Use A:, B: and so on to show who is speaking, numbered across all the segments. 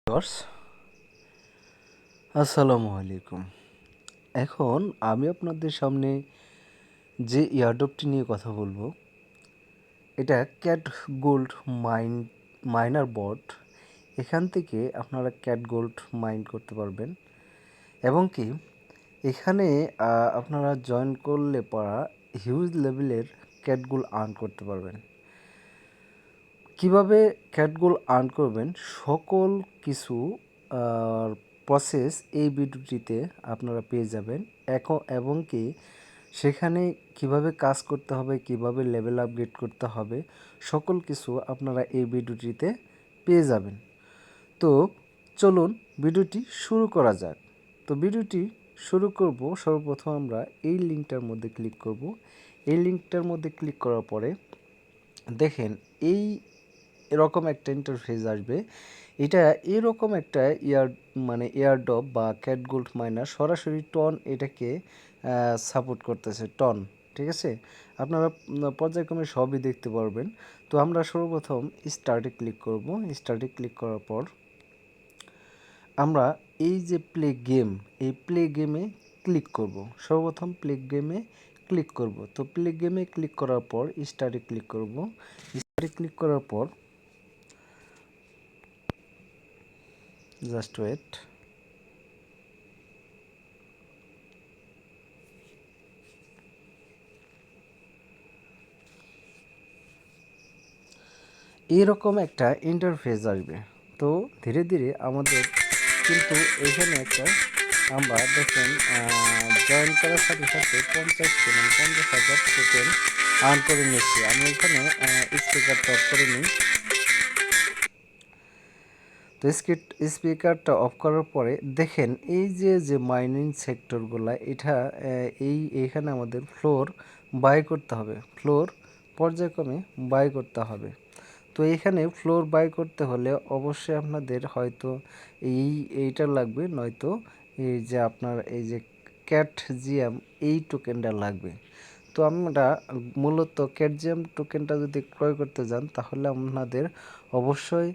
A: Viewers, আসসালামু আলাইকুম। এখন আমি আপনাদের সামনে যে এয়ারড্রপটি নিয়ে কথা বলবো, এটা ক্যাট গোল্ড মাইনার বট। এখান থেকে আপনারা ক্যাট গোল্ড মাইন করতে পারবেন এবং কি এখানে আপনারা জয়েন করলে পড়া হিউজ লেভেলের ক্যাট গোল্ড আর্ন করতে পারবেন। কিভাবে ক্যাট গোল্ড আর্ন করবেন সকল কিছু প্রসেস এই ভিডিওটিতে আপনারা পেয়ে যাবেন। এবং কি সেখানে কিভাবে কাজ করতে হবে, কিভাবে লেভেল আপগ্রেড করতে হবে, সকল কিছু আপনারা এই ভিডিওটিতে পেয়ে যাবেন। তো চলুন ভিডিওটি শুরু করা যাক। তো ভিডিওটি শুরু করব, সর্বপ্রথম আমরা এই লিঙ্কটার মধ্যে ক্লিক করব। এই লিঙ্কটার মধ্যে ক্লিক করার পরে দেখেন এই এরকম একটা ইন্টারফেস আসবে। এটা এরকম একটা এয়ারড্রপ বা ক্যাট গোল্ড মাইনার সরাসরি টন এটাকে সাপোর্ট করতেছে, টন। ঠিক আছে, আপনারা পর্যায়ক্রমে সবই দেখতে পারবেন। তো আমরা সর্বপ্রথম স্টার্টে ক্লিক করব। স্টার্টে ক্লিক করার পর আমরা এই যে প্লে গেম, এই প্লে গেমে ক্লিক করব। সর্বপ্রথম প্লে গেমে ক্লিক করব। তো প্লে গেমে ক্লিক করার পর স্টার্টে ক্লিক করব। স্টার্টে ক্লিক করার পর জাস্ট ওয়েট। এরকম একটা ইন্টারফেস আসবে। তো ধীরে ধীরে আমাদের কিন্তু এখানে একটা আমরা দেখেন জয়েন করার সাথে সাথে 50,000 টোকেন আর্ন করে নিচ্ছি। আমি এখানে স্পিকারটা অফ করে নিই। তো স্পিকারটা অফ করার পরে দেখেন এই যে মাইনিং সেক্টরগুলো, এটা এইখানে আমাদের ফ্লোর বাই করতে হবে, ফ্লোর পর্যায়ক্রমে বাই করতে হবে। তো এখানে ফ্লোর বাই করতে হলে অবশ্যই আপনাদের হয়তো এইটা লাগবে, নয়তো এই যে আপনার এই যে ক্যাট জিএম এই টোকেনটা লাগবে। তো আমরা মূলত ক্যাট জিএম টোকেনটা যদি ক্রয় করতে যান তাহলে আপনাদের অবশ্যই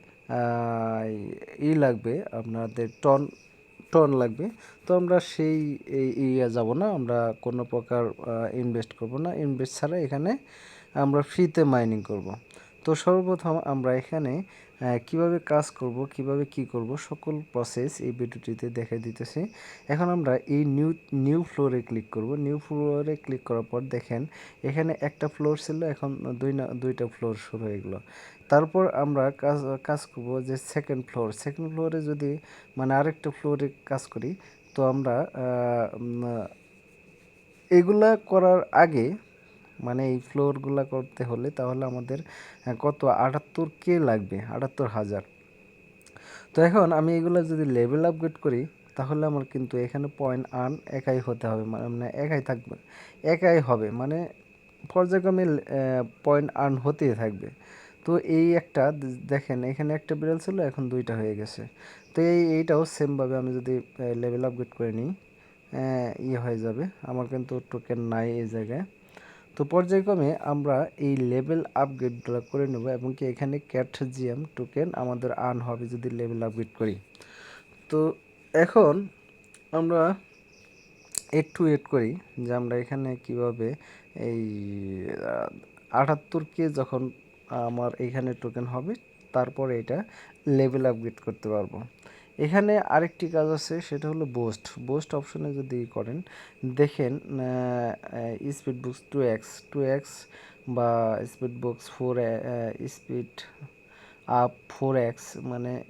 A: লাগবে, আপনাদের টন টন লাগবে। তো আমরা সেই যাব না, আমরা কোনো প্রকার ইনভেস্ট করব না। ইনভেস্ট ছাড়া এখানে আমরা ফ্রিতে মাইনিং করব। তো সর্বপ্রথম আমরা এখানে কিভাবে কাজ করব, কিভাবে কি করব, সকল প্রসেস এই ভিডিওটিতে দেখে দিতেছি। এখন আমরা এই নিউ ফ্লোরে ক্লিক করব। নিউ ফ্লোরে ক্লিক করার পর দেখেন এখানে একটা ফ্লোর ছিল, এখন দুইটা ফ্লোর শুরু হয়ে গেলো। তারপর আমরা কাজ করব যে সেকেন্ড ফ্লোরে যদি আরেকটা ফ্লোরে কাজ করি। তো আমরা এগুলা করার আগে এই ফ্লোরগুলা করতে হলে তাহলে আমাদের কত 78K লাগবে, 78,000। তো এখন আমি এগুলো যদি লেভেল আপগ্রেড করি তাহলে আমার কিন্তু এখানে পয়েন্ট আর্ন একাই হতে হবে, একাই থাকবে, একাই হবে, পর্যায়ক্রমে পয়েন্ট আর্ন হতেই থাকবে। তো এই একটা দেখেন এখানে একটা বিড়াল ছিল, এখন দুইটা হয়ে গেছে। তো এইটাও সেমভাবে আমি যদি লেভেল আপগ্রেড করে নিই হয়ে যাবে। আমার কিন্তু টোকেন নাই এই জায়গায়। তো পর্যায়ক্রমে আমরা এই লেভেল আপগ্রেডগুলো করে নেব এবং কি এখানে ক্যাট জিএম টোকেন আমাদের আর্ন হবে যদি লেভেল আপগ্রেড করি। তো এখন আমরা একটু ওয়েট করি যে আমরা এখানে কিভাবে এই 78K যখন আমার এখানে টোকেন হবে তারপরে এটা লেভেল আপগ্রেড করতে পারবো। এখানে আরেকটি কাজ আছে, সেটা হলো বোস্ট অপশনে যদি করেন দেখেন স্পিড বুক্স 2x বা speed books 4 speed up 4x,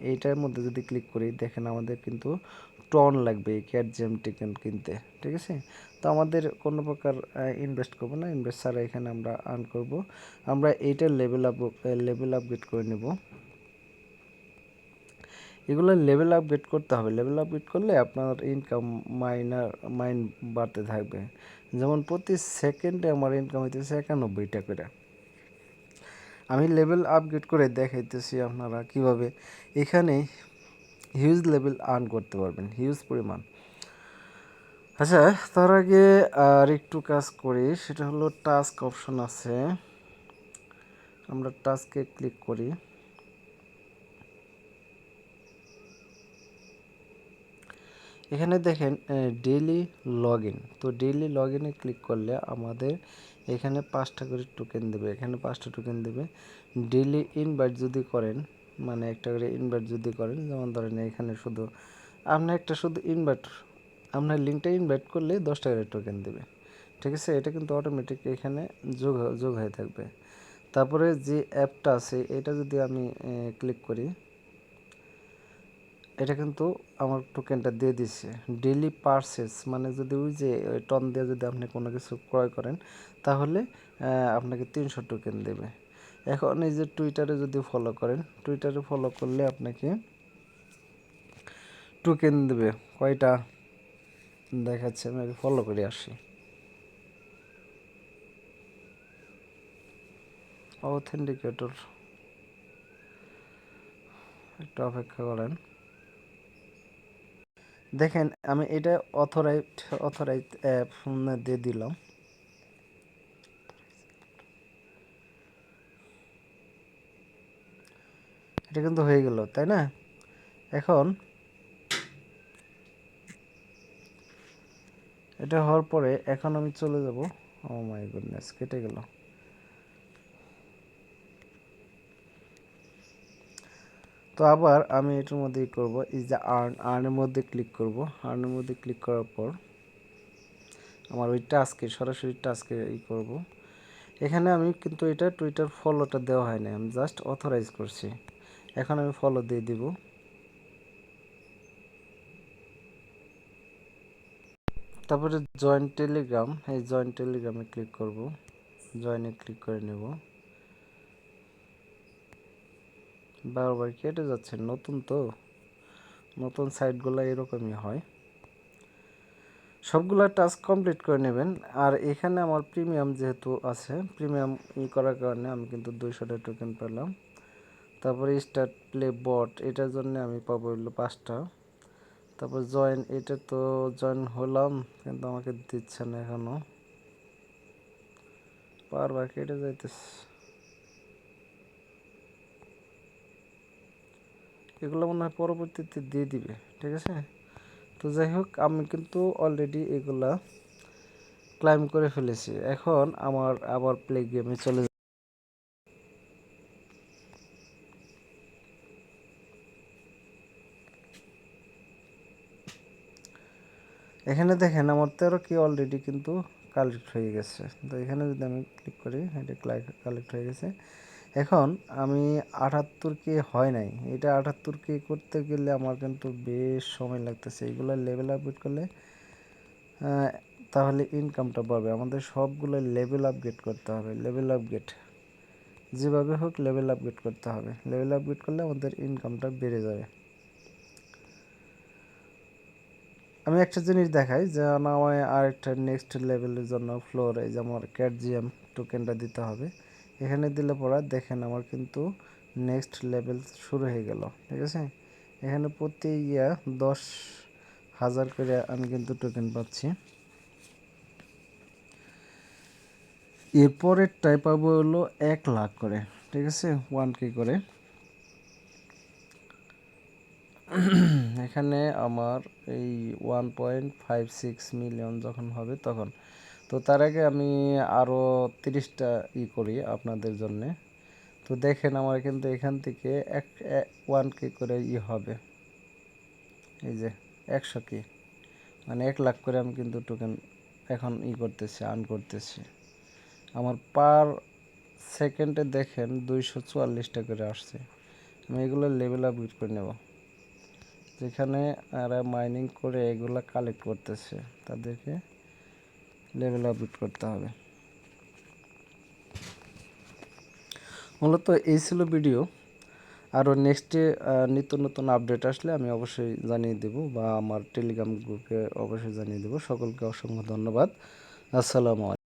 A: এইটার মধ্যে যদি ক্লিক করি দেখেন আমাদের কিন্তু টন লাগবে এই ক্যাট জেম টোকেন কিনতে। ঠিক আছে, তো আমাদের কোনো প্রকার ইনভেস্ট করবো না, ইনভেস্ট ছাড়া এখানে আমরা আর্ন করব। আমরা এইটার লেভেল আপগ্রেড করে নেব। এগুলো লেভেল আপগ্রেড করতে হবে। লেভেল আপগ্রেড করলে আপনার ইনকাম মাইন বাড়তে থাকবে। যেমন প্রতি সেকেন্ডে আমার ইনকাম হইতেছে 91 করে। আমি লেভেল আপগ্রেড করে দেখাইতেছি আপনারা কিভাবে এখানে হিউজ লেভেল আর্ন করতে পারবেন, হিউজ পরিমাণ। আচ্ছা, তার আগে আর একটু কাজ করি, সেটা হলো টাস্ক অপশন আছে, আমরা টাস্কে ক্লিক করি। এখানে দেখেন ডেইলি লগ ইন, তো ডেইলি লগ ইনে ক্লিক করলে আমাদের এখানে 5টা করে টোকেন দেবে, এখানে 5টা টোকেন দেবে। ডেইলি ইনভাইট যদি করেন, মানে একটা করে ইনভাইট যদি করেন, যেমন ধরেন এখানে শুধু আপনি একটা শুধু ইনভাইট, আপনার লিঙ্কটা ইনভাইট করলে 10টা করে টোকেন দেবে। ঠিক আছে, এটা কিন্তু অটোমেটিক এখানে যোগ হয়ে থাকবে। তারপরে যে অ্যাপটা আছে এটা যদি আমি ক্লিক করি, এটা কিন্তু আমার টোকেনটা দিয়ে দিচ্ছে। ডেইলি পারচেস মানে যদি ওই যে টন দিয়ে যদি আপনি কোনো কিছু ক্রয় করেন তাহলে আপনাকে 300 টোকেন দেবে। এখন এই যে টুইটারে যদি ফলো করেন, টুইটারে ফলো করলে আপনাকে টোকেন দেবে কয়টা দেখাচ্ছে, আমি আগে ফলো করে আসি। অথেন্টিকেটর একটু অপেক্ষা করেন। দেখেন আমি এটা অথরাইজড অ্যাপ দিয়ে দিলাম। এটা কিন্তু হয়ে গেল, তাই না? এখন এটা হওয়ার পরে এখন আমি চলে যাব। ও মাই গুডনেস, কেটে গেল। তো আবার আমি এটার মধ্যে করব, এই যে আর্নের মধ্যে ক্লিক করব। আর্নের মধ্যে ক্লিক করার পর আমার ওই টাস্কে সরাসরি টাস্কে করব। এখানে আমি কিন্তু এটা টুইটার ফলোটা দেওয়া হয় না, আমি জাস্ট অথরাইজ করছি। এখন আমি ফলো দিয়ে দিব। তারপরে জয়েন টেলিগ্রাম, এই জয়েন টেলিগ্রামে ক্লিক করব। জয়েনে ক্লিক করে নেব। বারবার কেটে যাচ্ছে, নতুন তো, নতুন সাইটগুলো এরকমই হয়। সবগুলো টাস্ক কমপ্লিট করে নেবেন। আর এখানে আমার প্রিমিয়াম যেহেতু আছে, প্রিমিয়াম করার কারণে আমি কিন্তু 200টা টোকেন পেলাম। তারপরে স্টার্ট প্লে বট, এটার জন্য আমি পাবো হলো 5টা। তারপর জয়েন, এটা তো জয়েন হলাম কিন্তু আমাকে দিচ্ছে না এখনো, বারবার কেটে যাইতেছে। এগুলো মনে হয় পরবর্তীতে দিয়ে দিবে, ঠিক আছে। তো যাই হোক, আমি কিন্তু অলরেডি এগুলা ক্লাইম করে ফেলেছি। এখন আমার আবার প্লে গেমে চলে। এখানে দেখেন আমার 13 অলরেডি কিন্তু কালেক্ট হয়ে গেছে। তো এখানে যদি আমি ক্লিক করি, এটা কালেক্ট হয়ে গেছে। এখন আমি 78 হয় নাই, এটা 78 করতে গেলে আমার কিন্তু বেশ সময় লাগতেছে। এইগুলো লেভেল আপগ্রেড করলে তাহলে ইনকামটা পাবে। আমাদের সবগুলো লেভেল আপগ্রেড করতে হবে, লেভেল আপগ্রেড যেভাবে হোক লেভেল আপগ্রেড করতে হবে। লেভেল আপগ্রেড করলে আমাদের ইনকামটা বেড়ে যাবে। আমি একটা জিনিস দেখাই যে আমায় আরেকটা নেক্সট লেভেলের জন্য ফ্লোর, এই যে আমার ক্যাডজিএম টোকেনটা দিতে হবে। এখানে দিলে পরে দেখেন আমার কিন্তু নেক্সট লেভেল শুরু হয়ে গেল, ঠিক আছে। এখানে প্রতি 10,000 করে আমি কিন্তু টোকেন পাচ্ছি। এরপরেরটাই পাবো হলো 1 লাখ করে, ঠিক আছে, 1K করে। এখানে আমার এই 1.56 মিলিয়ন যখন হবে তখন, তো তার আগে আমি আরও 30টা করি আপনাদের জন্যে। তো দেখেন আমার কিন্তু এখান থেকে 1K করে হবে, এই যে 100K, মানে 1 লাখ করে আমি কিন্তু টোকেন এখন করতেছি, আর্ন করতেছি। আমার পার সেকেন্ডে দেখেন 244টা করে আসছে। আমি এগুলো লেভেল আপগ্রেড করে নেব। যেখানে এরা মাইনিং করে এগুলো কালেক্ট করতেছে তাদেরকে লেভেল আপগ্রেড করতে হবে। মূলত এই ছিল ভিডিও। আরও নেক্সটে নিত্য নতুন আপডেট আসলে আমি অবশ্যই জানিয়ে দেব, বা আমার টেলিগ্রাম গ্রুপে অবশ্যই জানিয়ে দেব। সকলকে অসংখ্য ধন্যবাদ। আসসালামু আলাইকুম।